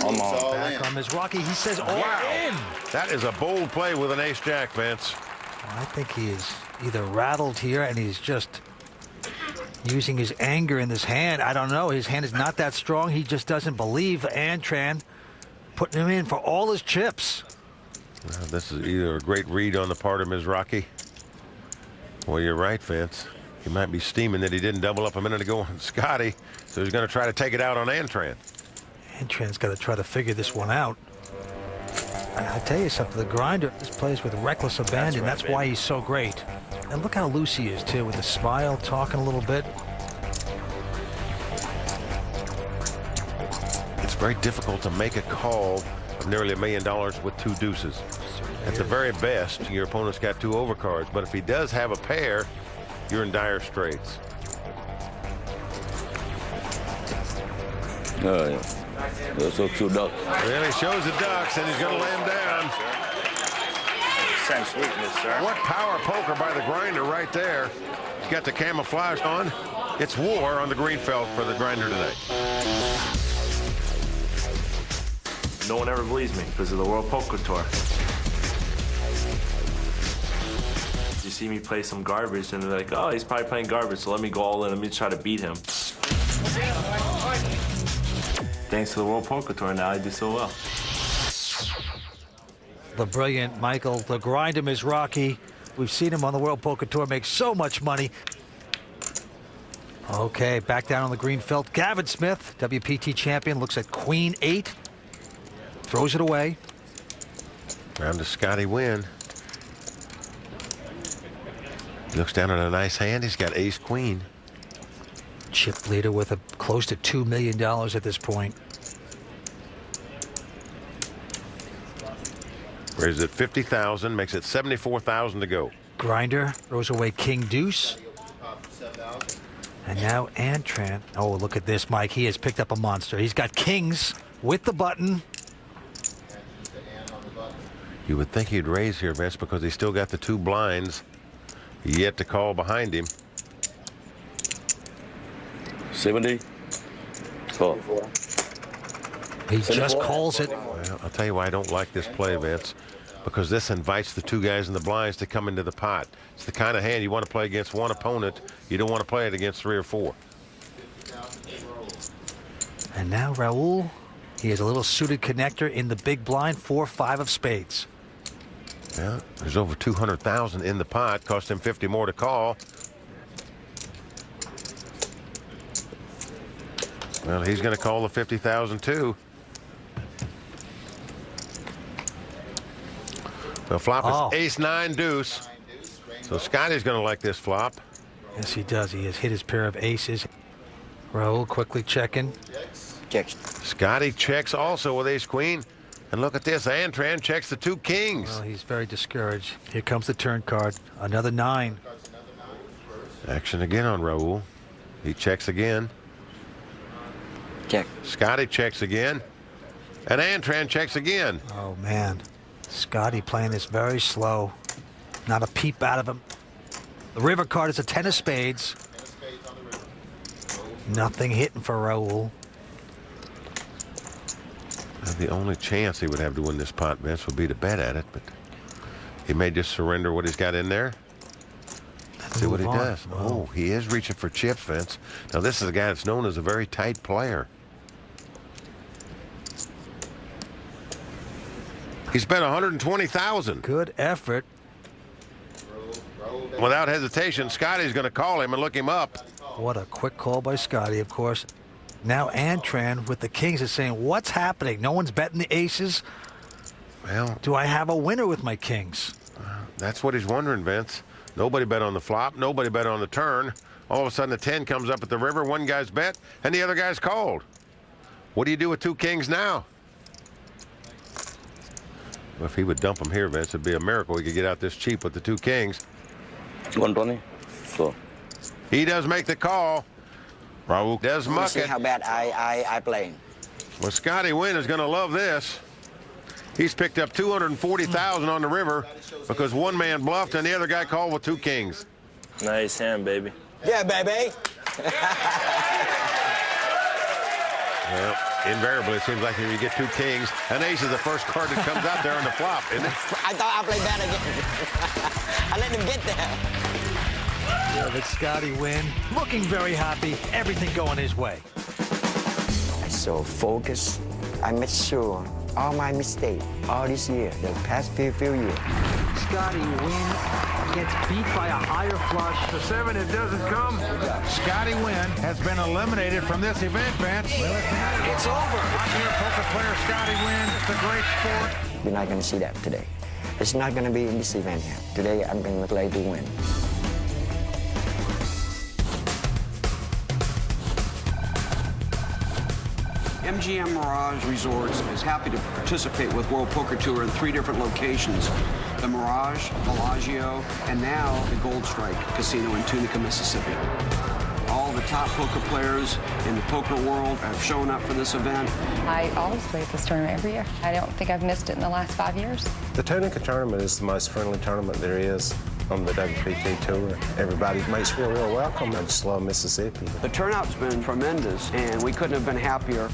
I'm on. Back on Mizrachi. He says all in. That is a bold play with an ace-jack, Vince. I think he is either rattled here and he's just using his anger in this hand. I don't know. His hand is not that strong. He just doesn't believe Antran putting him in for all his chips. Well, this is either a great read on the part of Mizrachi. Well, you're right, Vince. He might be steaming that he didn't double up a minute ago on Scotty, so he's going to try to take it out on Antran. Antran's got to try to figure this one out. I tell you something, the grinder just plays with reckless abandon. That's why he's so great. And look how loose he is, too, with a smile, talking a little bit. It's very difficult to make a call of nearly $1 million with two deuces. At the very best, your opponent's got two overcards, but if he does have a pair, you're in dire straits. Those are two ducks. Well, he shows the ducks, and he's going to lay him down. Same sweetness, sir. What power poker by the grinder right there. He's got the camouflage on. It's war on the green felt for the grinder today. No one ever believes me because of the World Poker Tour. You see me play some garbage, and they're like, oh, he's probably playing garbage, so let me go all in. Let me try to beat him. Thanks to the World Poker Tour, now I do so well. The brilliant Michael, the grinder Mizrachi. We've seen him on the World Poker Tour make so much money. Okay, back down on the green felt. Gavin Smith, WPT champion, looks at Queen 8. Throws it away. Round to Scotty Wynn. He looks down at a nice hand. He's got ace queen. Chip leader with close to $2 million at this point. Raises it 50,000, makes it 74,000 to go. Grinder throws away King Deuce. And now Antran. Oh, look at this, Mike. He has picked up a monster. He's got kings with the button. You would think he'd raise here, Vince, because he's still got the two blinds yet to call behind him. 70. Call. He just calls it. Well, I'll tell you why I don't like this play, Vince, because this invites the two guys in the blinds to come into the pot. It's the kind of hand you want to play against one opponent. You don't want to play it against 3 or 4. And now Raul, he has a little suited connector in the big blind, 4-5 of spades. Yeah, there's over 200,000 in the pot. Cost him 50 more to call. Well, he's going to call the 50,000 too. The flop is ace-9 deuce. So Scotty's going to like this flop. Yes, he does. He has hit his pair of aces. Raul quickly checking. Checks. Scotty checks also with ace-queen. And look at this. Antran checks the two kings. Well, he's very discouraged. Here comes the turn card. Another 9. Action again on Raul. He checks again. Check. Scotty checks again. And Antran checks again. Oh, man. Scotty playing this very slow. Not a peep out of him. The river card is a 10 of spades. Nothing hitting for Raul. The only chance he would have to win this pot, Vince, would be to bet at it, but he may just surrender what he's got in there. See what he does. Oh, he is reaching for chips, Vince. Now, this is a guy that's known as a very tight player. He's bet 120,000. Good effort. Without hesitation, Scotty's going to call him and look him up. What a quick call by Scotty, of course. Now Antran with the kings is saying, what's happening? No one's betting the aces. Well, Do I have a winner with my kings? that's what he's wondering, Vince. Nobody bet on the flop. Nobody bet on the turn. All of a sudden, the 10 comes up at the river. One guy's bet, and the other guy's called. What do you do with two kings now? Well, if he would dump them here, Vince, it'd be a miracle he could get out this cheap with the two kings. 120. So. He does make the call. Raul does muck See it. how bad I playing. Well, Scotty Wynn is going to love this. He's picked up 240,000 on the river because one man bluffed and the other guy called with two kings. Nice hand, baby. Yeah, baby. Well, Invariably, it seems like if you get two kings, an ace is the first card that comes out there on the flop, isn't it? I thought I played bad again. I let him get there. Yeah, but Scotty Wynn looking very happy. Everything going his way. So focused. I made sure all my mistakes all this year, the past few years. Scotty Wynn gets beat by a higher flush. The 7, it doesn't come. Scotty Wynn has been eliminated from this event, Vince. It's over. I'm here, poker player Scotty Wynn. It's a great sport. You're not going to see that today. It's not going to be in this event here. Today, I'm going to play to win. MGM Mirage Resorts is happy to participate with World Poker Tour in 3 different locations. The Mirage, Bellagio, and now the Gold Strike Casino in Tunica, Mississippi. All the top poker players in the poker world have shown up for this event. I always play at this tournament every year. I don't think I've missed it in the last 5 years. The Tunica tournament is the most friendly tournament there is on the WPT Tour. Everybody makes feel real welcome. I just love Mississippi. The turnout's been tremendous, and we couldn't have been happier.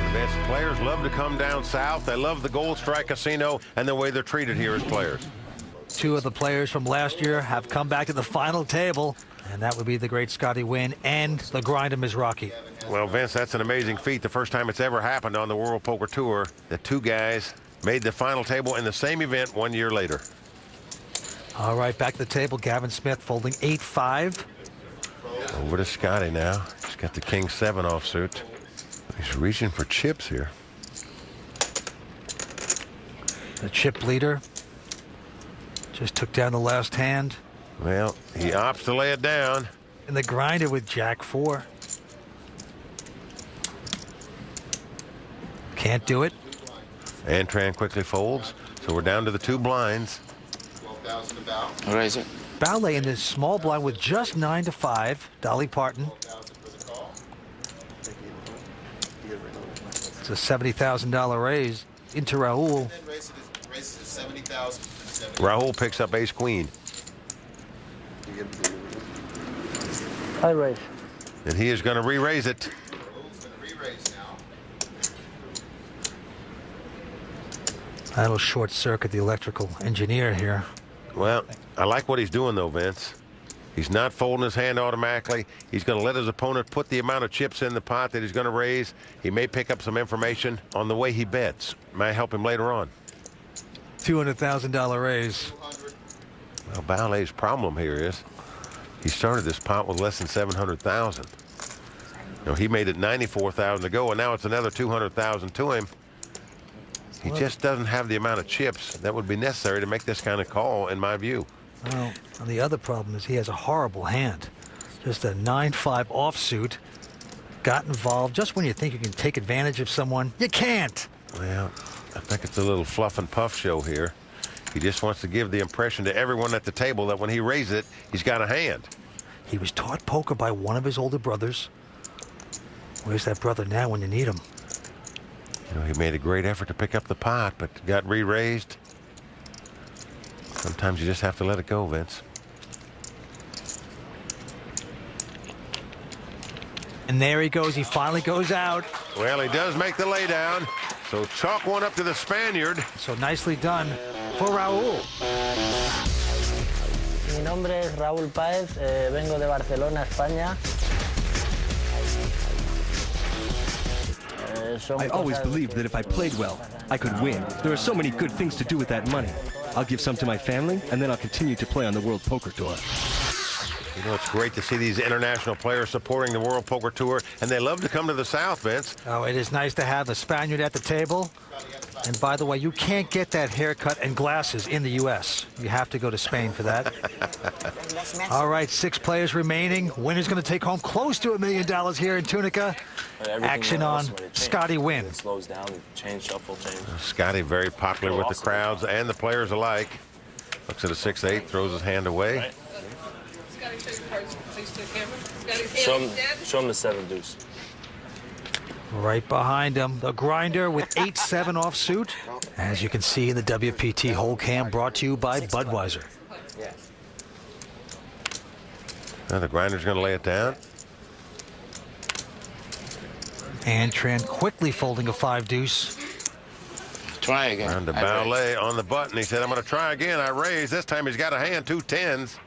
Advanced players love to come down south. They love the Gold Strike Casino and the way they're treated here as players. 2 of the players from last year have come back to the final table, and that would be the great Scotty Wynn and the Grinder Mizrachi. Well, Vince, that's an amazing feat. The first time it's ever happened on the World Poker Tour. The 2 guys made the final table in the same event 1 year later. All right, back to the table. Gavin Smith folding 8-5. Over to Scotty now. He's got the King 7 offsuit. He's reaching for chips here. The chip leader just took down the last hand. Well, he opts to lay it down. And the Grinder with Jack 4. Can't do it. Antran quickly folds, so we're down to the 2 blinds. Raise it. Ballet in this small blind with just 9-5. Dolly Parton. It's a $70,000 raise into Raul. Raul picks up ace queen. I raise. And he is going to re-raise it. That'll short circuit the electrical engineer here. Well, I like what he's doing, though, Vince. He's not folding his hand automatically. He's going to let his opponent put the amount of chips in the pot that he's going to raise. He may pick up some information on the way he bets. May help him later on. $200,000 raise. Well, Ballet's problem here is he started this pot with less than $700,000. You know, he made it $94,000 to go, and now it's another $200,000 to him. He just doesn't have the amount of chips that would be necessary to make this kind of call, in my view. Well, and the other problem is he has a horrible hand. Just a 9-5 offsuit. Got involved just when you think you can take advantage of someone. You can't. Well, I think it's a little fluff and puff show here. He just wants to give the impression to everyone at the table that when he raises it, he's got a hand. He was taught poker by one of his older brothers. Where's that brother now when you need him? You know, he made a great effort to pick up the pot, but got re-raised. Sometimes you just have to let it go, Vince. And there he goes. He finally goes out. Well, he does make the laydown. So chalk one up to the Spaniard. So nicely done for Raul. Mi nombre es Raúl Páez. Vengo de Barcelona, España. I always believed that if I played well, I could win. There are so many good things to do with that money. I'll give some to my family, and then I'll continue to play on the World Poker Tour. You know, it's great to see these international players supporting the World Poker Tour, and they love to come to the South, Vince. Oh, it is nice to have a Spaniard at the table. And by the way, you can't get that haircut and glasses in the U.S. You have to go to Spain for that. All right, 6 players remaining. Winner's going to take home close to $1 million here in Tunica. Action on Scotty Wynn. Slows down, change, shuffle, change. Scotty very popular with the crowds and the players alike. Looks at a 6-8, throws his hand away. Right. Show him the 7 deuce. Right behind him, the Grinder with 8-7 offsuit. As you can see in the WPT whole cam, brought to you by Budweiser. Now the Grinder's going to lay it down. Antran quickly folding a 5-deuce. Try again. Round to Ballet on the button. He said, I'm going to try again. I raise. This time he's got a hand, 2 10s.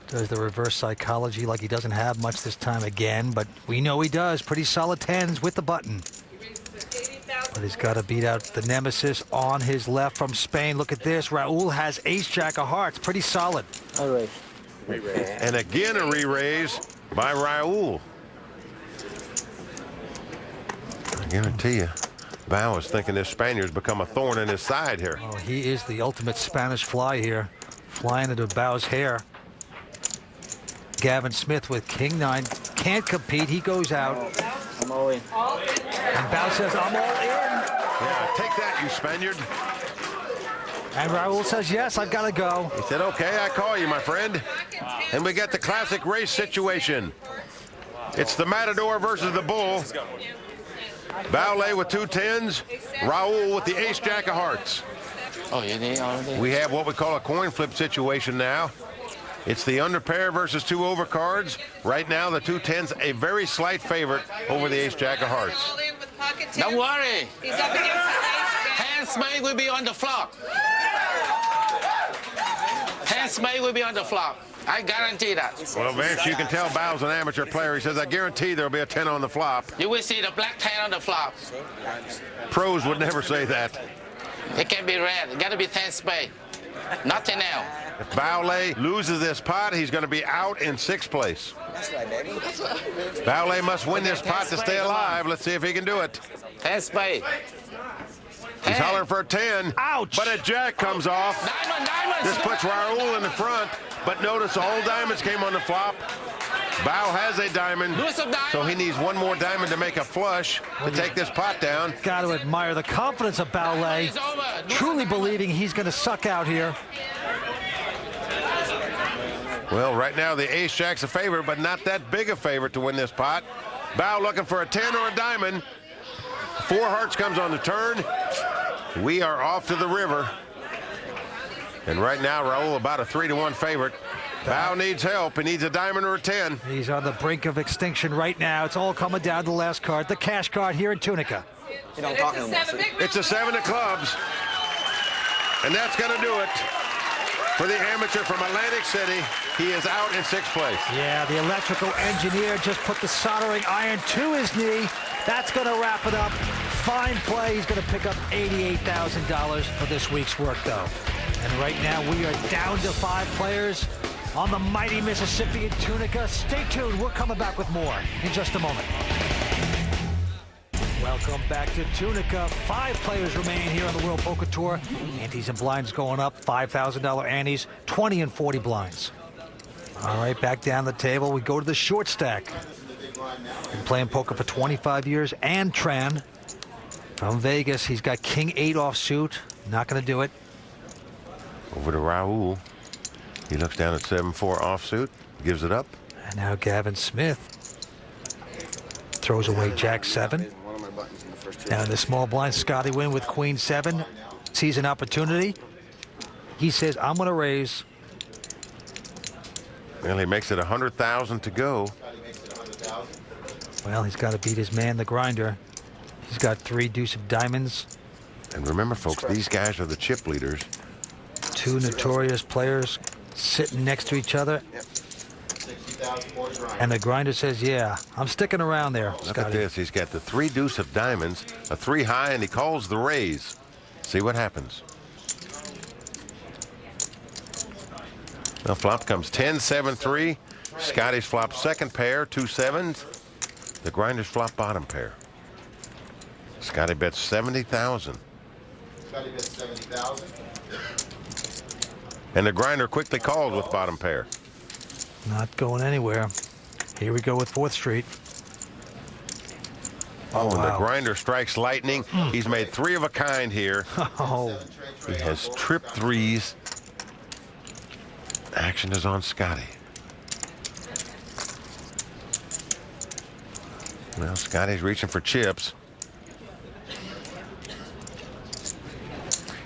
Does the reverse psychology like he doesn't have much this time again, but we know he does. Pretty solid 10s with the button. But he's got to beat out the nemesis on his left from Spain. Look at this. Raul has ace-jack of hearts. Pretty solid. All right. And again a re-raise by Raul. I guarantee you, Bao is thinking this Spaniard's become a thorn in his side here. Oh, he is the ultimate Spanish fly here. Flying into Bao's hair. Gavin Smith with King 9. Can't compete. He goes out. I'm all in. And Bao says, I'm all in. Yeah, take that, you Spaniard. And Raul says, yes, I've got to go. He said, okay, I call you, my friend. And we got the classic race situation. It's the Matador versus the Bull. Ballet with 2 10s. Raul with the ace-jack of hearts. Oh, you need all of this? We have what we call a coin flip situation now. It's the under pair versus 2 overcards. Right now, the 2 10s a very slight favorite over the ace-jack of hearts. Don't worry. Hands made will be on the flop. Hands made will be on the flop. I guarantee that. Well, Vance, you can tell Bao's an amateur player. He says, I guarantee there'll be a 10 on the flop. You will see the black 10 on the flop. Pros would never say that. It can be red. It got to be 10 spade. Nothing else. If Ballet loses this pot, he's going to be out in 6th place. Ballet must win this pot to stay alive. Let's see if he can do it. 10 spade. He's hollering for a 10. Ouch! But a jack comes off. Diamond, diamond. This puts Raul in the front. But notice all diamonds came on the flop. Bao has a diamond, Lose a diamond. so he needs one more diamond to make a flush to take this pot down. Got to admire the confidence of Ballet. It's over. Truly believing he's going to suck out here. Well, right now the ace-jack's a favorite, but not that big a favorite to win this pot. Bao looking for a 10 or a diamond. 4 hearts comes on the turn. We are off to the river. And right now, Raul about a 3-1 favorite. Bao needs help. He needs a diamond or a 10. He's on the brink of extinction right now. It's all coming down to the last card, the cash card here in Tunica. It's a 7 of clubs. And that's going to do it for the amateur from Atlantic City. He is out in 6th place. Yeah, the electrical engineer just put the soldering iron to his knee. That's going to wrap it up. Fine play. He's going to pick up $88,000 for this week's work, though. And right now we are down to 5 players on the mighty Mississippi in Tunica. Stay tuned. We're coming back with more in just a moment. Welcome back to Tunica. 5 players remain here on the World Poker Tour. Antes and blinds going up. $5,000 antes, 20 and 40 blinds. All right, back down the table. We go to the short stack. Been playing poker for 25 years. Antran from Vegas. He's got King 8 offsuit. Not going to do it. Over to Raul. He looks down at 7-4 offsuit, gives it up. And now Gavin Smith throws away Jack 7. Now in the small blind, Scotty Wynn with Queen 7 sees an opportunity. He says, I'm going to raise. Well, he makes it 100,000 to go. Well, he's got to beat his man, the grinder. He's got 3 deuce of diamonds. And remember, folks, these guys are the chip leaders. 2 notorious players sitting next to each other. And the grinder says, yeah, I'm sticking around there, Look Scotty. at this. He's got the 3 deuce of diamonds, a 3 high, and he calls the raise. See what happens. Now flop comes 10-7-3. Scotty's flop second pair, 2 7s. The grinder's flop bottom pair. Scotty bets 70,000. Scotty bets 70,000. And the grinder quickly called with bottom pair. Not going anywhere. Here we go with 4th Street. Oh, and wow. the grinder strikes lightning. He's made 3 of a kind here. Oh, He has trip 3s. Action is on Scotty. Well, Scotty's reaching for chips.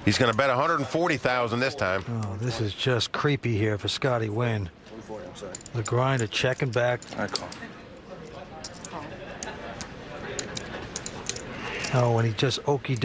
He's going to bet 140,000 this time. oh, this is just creepy here for Scotty Wynn. The grinder checking back. I call. Oh, when he just okey